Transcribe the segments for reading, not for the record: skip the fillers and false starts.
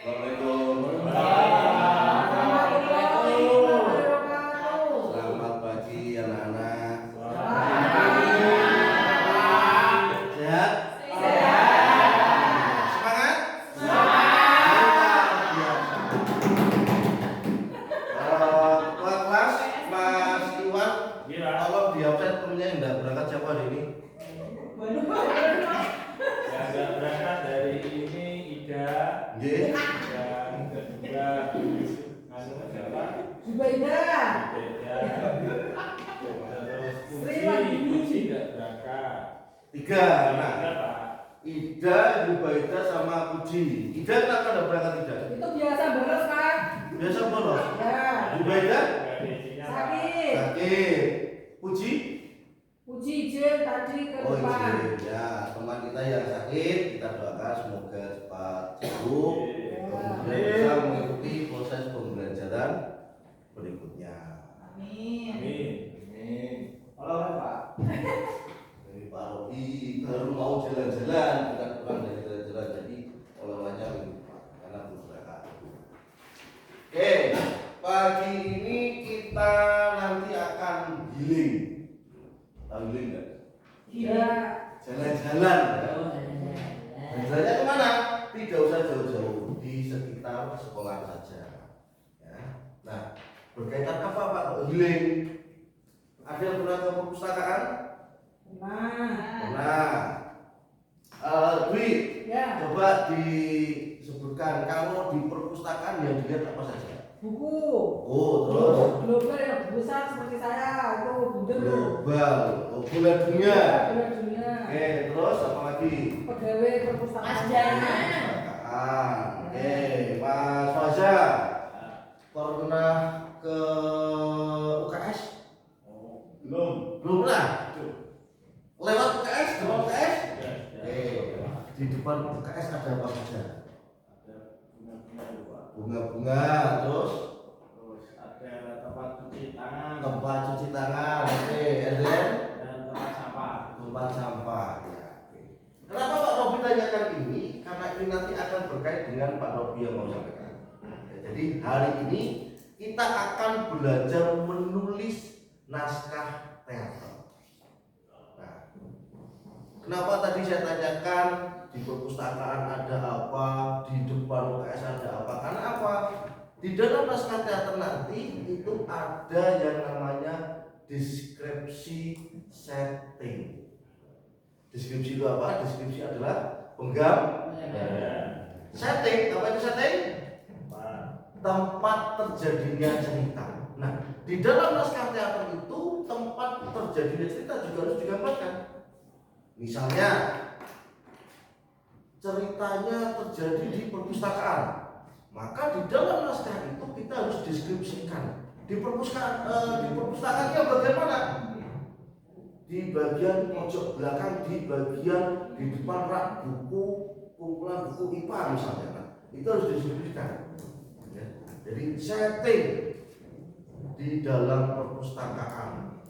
Assalamualaikum. Selamat pagi anak-anak. Sehat? Semangat? Ketua kelas Mas Iwan, tolong di absen temennya yang tidak berangkat siapa hari ini? Yang nggak berangkat dari ini Ida, Nggih. yang kedua anu siapa? Zubaidah. Beda. Terus Puji nggak berangkat. 3 anak. Berapa? Ida, Zubaidah sama Puji. Ida kenapa tidak berangkat Ida? Itu biasa bolos, Pak. Biasa bolos. Ya. Zubaidah? Nggak ada isinya, Pak. Sakit. Sakit. Puji? Puji izin tadi ke Oh depan. izin ya, teman kita yang sakit kita doakan semoga cepat sembuh, kemudian bisa mengikuti proses pembelajaran berikutnya. Amin. Amin. Halo Pak. Ini Pak Robi baru mau jalan-jalan, bukan pulang dari jalan-jalan, jadi oleh-olehnya minggu Pak, karena belum berangkat. Oke, pagi ini kita nanti akan healing. Tahu healing nggak? Iya. Jalan-jalan ya. Jalannya kemana? Tidak usah jauh-jauh, di sekitar sekolah saja ya. Nah, berkaitan apa Pak healing? Ada yang pernah ke perpustakaan? Pernah. Dwi, Ya. coba disebutkan kalau di perpustakaan yang dilihat apa saja? Buku. Oh, terus Global yang besar seperti saya itu bundel. global, oh, bulan dunia. Bulan dunia. Oke, terus apa lagi? Pegawai perpustakaan. Perpustakaan. Oke, Mas Faza pernah ke UKS? Oh, belum. Belum pernah. Lewat UKS, depan UKS? Ya. Di depan UKS ada apa saja? Ada bunga-bunga itu, Pak. Bunga-bunga, terus Terus ada tempat cuci tangan tempat cuci tangan, oke, and then dan tempat sampah. tempat sampah. Ya, oke. Kenapa Pak Robi tanyakan ini? Karena ini nanti akan berkait dengan Pak Robi yang mau sampaikan. Ya, jadi hari ini kita akan belajar menulis naskah teater. Nah, kenapa tadi saya tanyakan di perpustakaan ada apa, di depan UKS ada apa? Karena apa? Di dalam naskah teater nanti itu ada yang namanya deskripsi setting. Deskripsi itu apa? Deskripsi adalah penggambaran. Setting, apa itu setting? Tempat terjadinya cerita. Nah, di dalam naskah teater itu tempat terjadinya cerita juga harus digambarkan. Misalnya ceritanya terjadi di perpustakaan, maka di dalam naskah itu kita harus deskripsikan di perpustakaan yang bagian mana? Di bagian pojok belakang, di bagian di depan rak buku, kumpulan buku IPA misalnya. Nah, itu harus deskripsikan ya. Jadi setting di dalam perpustakaan,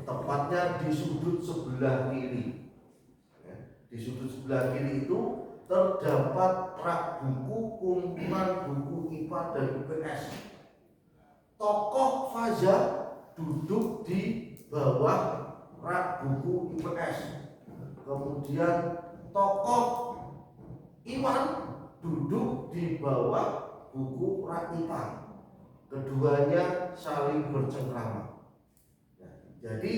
tepatnya di sudut sebelah kiri. Di sudut sebelah kiri itu terdapat rak buku, kumpulan buku IPA dan IPS. Tokoh Faza duduk di bawah rak buku IPS. Kemudian tokoh Iwan duduk di bawah buku rak IPA. Keduanya saling bercengkrama. Jadi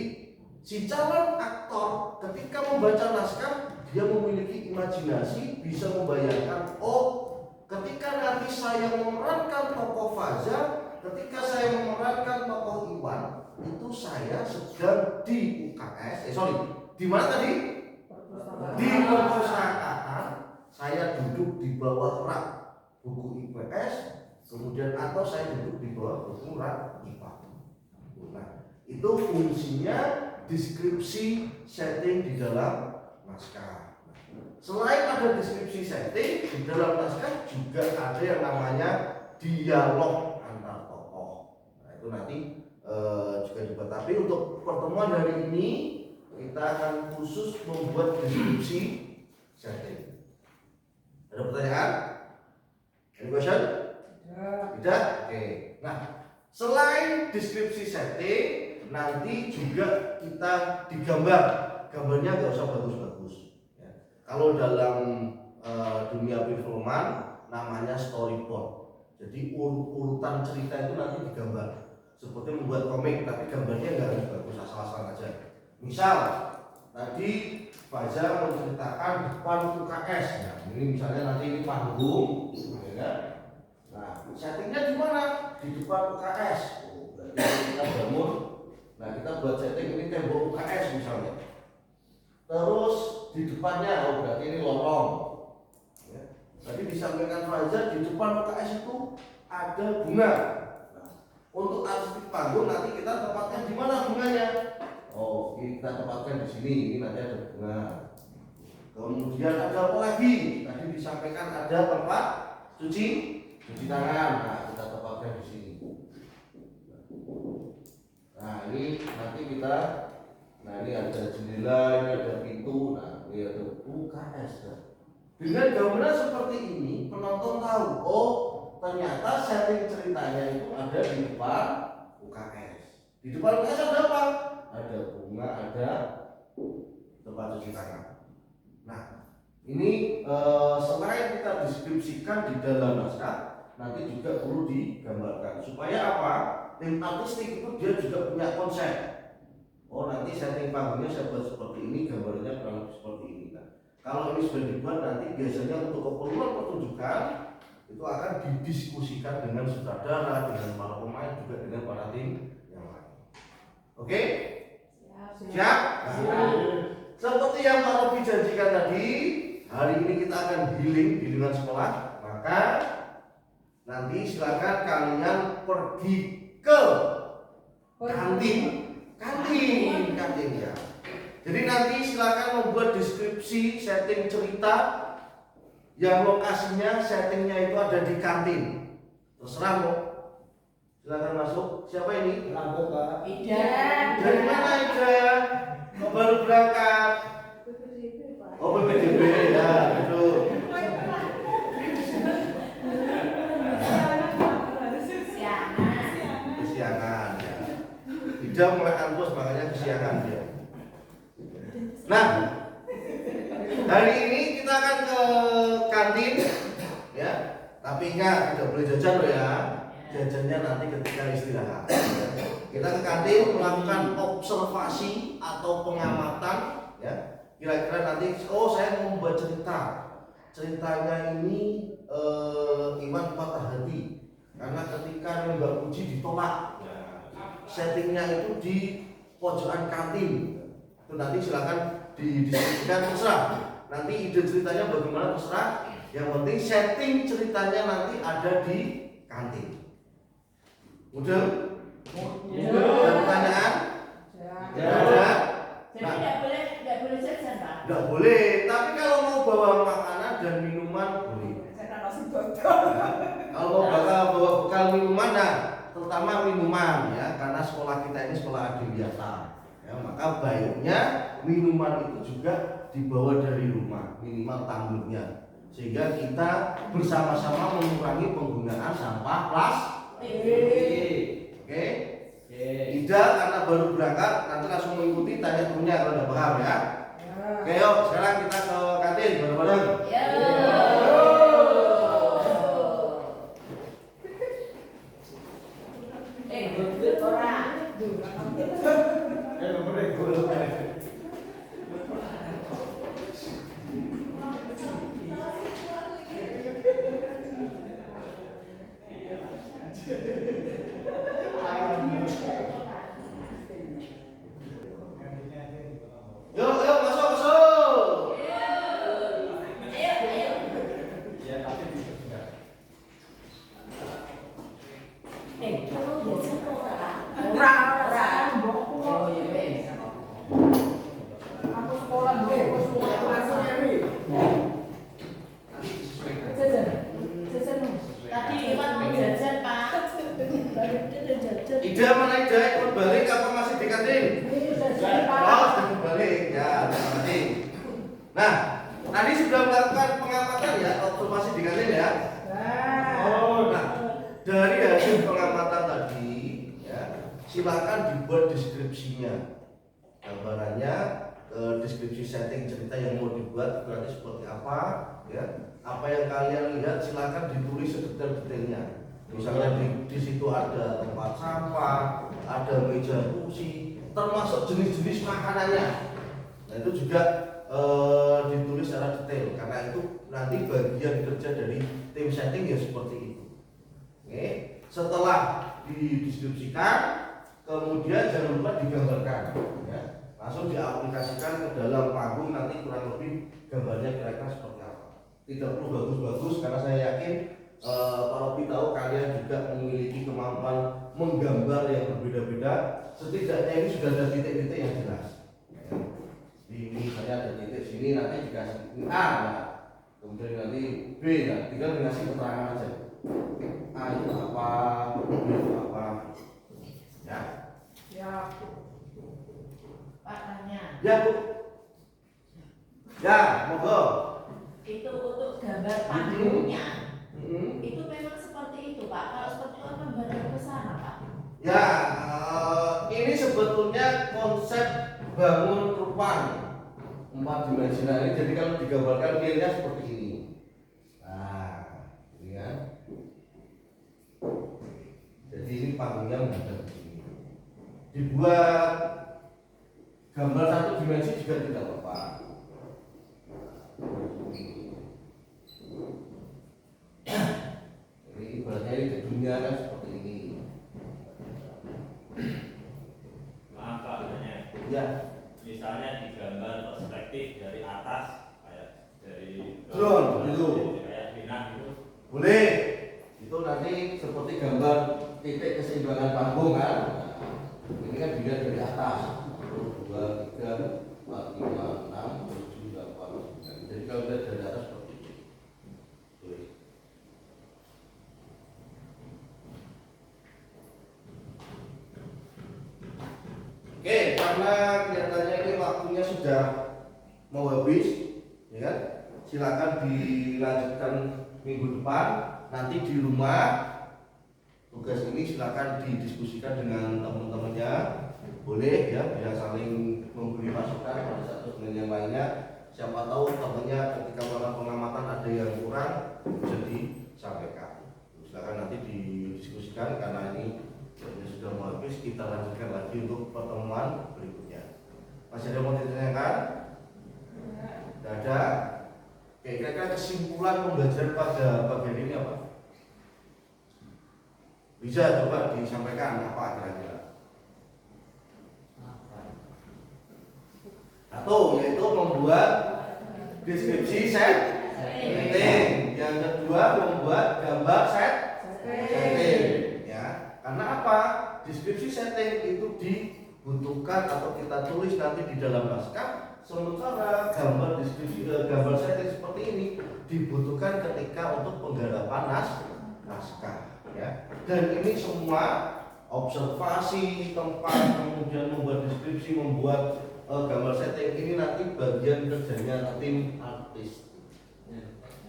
si calon aktor ketika membaca naskah dia memiliki imajinasi, bisa membayangkan, oh ketika nanti saya memerankan tokoh Faza, ketika saya memerankan tokoh Iwan, itu saya sedang di UKS, di mana tadi? Di perpustakaan. Saya duduk di bawah rak buku IPS, kemudian atau saya duduk di bawah buku rak IPA. Nah, itu fungsinya deskripsi setting di dalam naskah. Selain ada deskripsi setting di dalam naskah juga ada yang namanya dialog antar tokoh. Nah, itu nanti juga dibuat. Tapi untuk pertemuan hari ini kita akan khusus membuat deskripsi setting. Ada pertanyaan? Selain deskripsi setting, nanti juga kita digambar. Gambarnya nggak usah bagus-bagus. Ya. Kalau dalam dunia perfilman namanya storyboard. Jadi urutan cerita itu nanti digambar. Seperti membuat komik, tapi gambarnya nggak harus bagus, asal-asalan aja. Misal tadi Fajar menceritakan depan UKS. Nah, ini misalnya nanti ini panggung, ya kan? Nah, settingnya di mana? Di depan UKS. Oh, berarti kita bangun. Nah, kita buat setting ini tembok UKS misalnya. Terus di depannya, oh berarti ini lorong. Ya. Tadi disampaikan Fajar di depan UKS itu ada bunga. Nah, untuk artistik panggung nanti kita tempatkan di mana bunganya? Oh, kita tempatkan di sini. Ini nanti ada bunga. Kemudian ada apa lagi? Tadi disampaikan ada tempat cuci tangan. Nah, kita tempatkan di sini. Nah, ini nanti kita, nah ini ada jendela, ini ada pintu, nah ini ada UKS. Dengan gambaran seperti ini, penonton tahu, oh ternyata setting ceritanya itu ada di depan UKS. Di depan UKS ada apa? Ada bunga, ada tempat cuci tangan. Nah, ini selain kita deskripsikan di dalam naskah, nanti juga perlu digambarkan supaya apa? Tim artistik itu dia juga punya konsep. Oh nanti setting panggungnya saya buat seperti ini, gambarnya kurang lebih seperti ini. Nah, kalau ini sudah dibuat nanti biasanya untuk keperluan pertunjukan itu akan didiskusikan dengan sutradara, dengan para pemain, juga dengan para tim yang lain. Oke? Siap? Nah, seperti yang Pak Robi janjikan tadi, hari ini kita akan healing di lingkungan sekolah. Maka nanti silakan kalian pergi ke kantin ya. Jadi nanti silakan membuat deskripsi setting cerita yang lokasinya settingnya itu ada di kantin. Terserah mau. Silakan masuk. Siapa ini? Lampu Pak. Ida. Dari mana Ida? Baru berangkat. Oh PPDB ya, betul. Kesiangan ya. Ida mulai antus makanya kesiangan dia. Nah, hari ini kita akan ke kantin ya. Tapi ingat tidak boleh jajan loh ya. Jajannya nanti ketika istirahat. Kita ke kantin melakukan observasi atau pengamatan ya. Kira-kira nanti saya mau membuat cerita. Ceritanya ini Iwan patah hati karena ketika Mbak Puji ditolak. Settingnya itu di pojokan kantin. Itu nanti silakan didiskusikan terserah. Nanti ide ceritanya bagaimana terserah. Yang penting setting ceritanya nanti ada di kantin. Mudah? Ada pertanyaan? Ada? Jadi tidak boleh jajan Pak. Tidak boleh. Tapi kalau mau bawa makanan dan minuman boleh. Kalau mau bawa bekal minuman, nah terutama minuman ya, karena sekolah kita ini sekolah adiwiyata. Ya, maka baiknya minuman itu juga dibawa dari rumah, minimal tumblernya, sehingga kita bersama-sama mengurangi penggunaan sampah plastik. Oke? Tidak karena baru berangkat, nanti langsung mengikuti tanya temennya kalau tidak paham ya. Oke, yuk sekarang kita ke kantin bareng-bareng. Yuk masuk. Aku sekolah dulu, aku sekolah kelasnya nih. Tadi Iwan mau jajan Pak. Ida mana Ida? Ikut balik apa masih di kantin? Oh, sudah balik ya, terima kasih. Nah, tadi sudah melakukan pengamatan ya, observasi di kantin ya. Nah, dari hasil pengamatan tadi silakan dibuat deskripsinya, gambarannya, deskripsi setting cerita yang mau dibuat berarti seperti apa, ya. Apa yang kalian lihat silakan ditulis sedetail-detailnya. Misalnya di situ ada tempat sampah, ada meja kursi, termasuk jenis-jenis makanannya. Nah itu juga ditulis secara detail karena itu nanti bagian kerja dari tim setting ya seperti itu. Oke, setelah dideskripsikan, kemudian jangan lupa digambarkan, ya. Langsung diaplikasikan ke dalam panggung, nanti kurang lebih gambarnya kira-kira seperti apa. Tidak perlu bagus-bagus karena saya yakin Pak Robi tahu kalian juga memiliki kemampuan menggambar yang berbeda-beda. Setidaknya ini sudah ada titik-titik yang jelas. Ini misalnya ada titik sini, nanti dikasih ini A, nah. Kemudian nanti B, nah. Tinggal dikasih keterangan aja. A itu apa, B itu apa, ya. Ya. Pak tanya. Ya Bu. Ya, monggo. Itu untuk gambar panggungnya. Itu memang seperti itu Pak. Kalau seperti itu kan badan ke sana Pak. Ya, ini sebetulnya konsep bangun rupan 4 dimensional ini. Jadi kalau digambarkan realnya seperti ini. Nah, ini kan. Jadi ini panggungnya menghadap ke sini. Dibuat gambar 1 dimensi juga tidak apa-apa. Ini ibaratnya ini gedungnya kan seperti ini. Maaf Pak, tanya. Ya, Misalnya digambar perspektif dari atas, kayak dari drone itu kayak bintang itu. boleh. Itu nanti seperti gambar titik keseimbangan panggung kan. Ini kan dilihat dari atas. 1, 2, 3, 4, 5, 6, 7, 8, 9. Jadi kalau lihat dari atas seperti ini. Boleh. Oke, karena kelihatannya ini waktunya sudah mau habis, ya kan? Silakan dilanjutkan minggu depan. Nanti di rumah tugas ini silakan didiskusikan dengan teman-temannya, boleh ya, bisa saling memberi masukan pada satu dengan yang lainnya. Siapa tahu temannya ketika melakukan pengamatan ada yang kurang bisa disampaikan. Silakan nanti didiskusikan karena ini sudah mau habis, kita lanjutkan lagi untuk pertemuan berikutnya. Masih ada yang mau ditanyakan? Tidak ada. Oke, kira-kira kesimpulan pembelajaran pada bagian ini apa? Bisa coba disampaikan apa kira-kira? Satu, yaitu membuat deskripsi setting. Yang kedua, membuat gambar setting. Ya, karena apa? Deskripsi setting itu dibutuhkan atau kita tulis nanti di dalam naskah. Sementara gambar deskripsi gambar setting seperti ini dibutuhkan ketika untuk penggarapan naskah, ya. Dan ini semua observasi tempat, kemudian membuat deskripsi, membuat gambar setting ini nanti bagian kerjanya tim artis.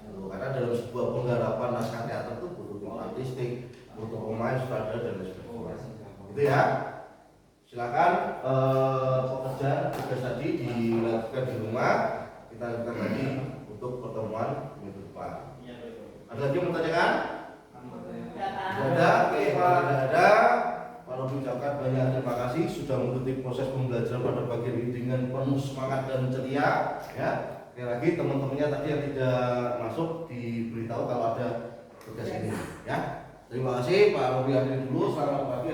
Karena dalam sebuah penggarapan naskah teater itu butuh tim artistik, butuh pemain, sutradara dan lain sebagainya. Gitu ya. Silakan pekerjaan tugas tadi dilakukan di rumah. Kita lakukan lagi untuk pertemuan minggu depan. Ada lagi yang mau tanyakan? Ada. Oke, kalau tidak ada, kalau mengucapkan banyak terima kasih sudah mengikuti proses pembelajaran pada bagian ini dengan penuh semangat dan ceria. Ya, sekali lagi teman-temannya tadi yang tidak masuk diberitahu kalau ada tugas ini. Ya, terima kasih Pak Robi Adri dulu. Selamat pagi.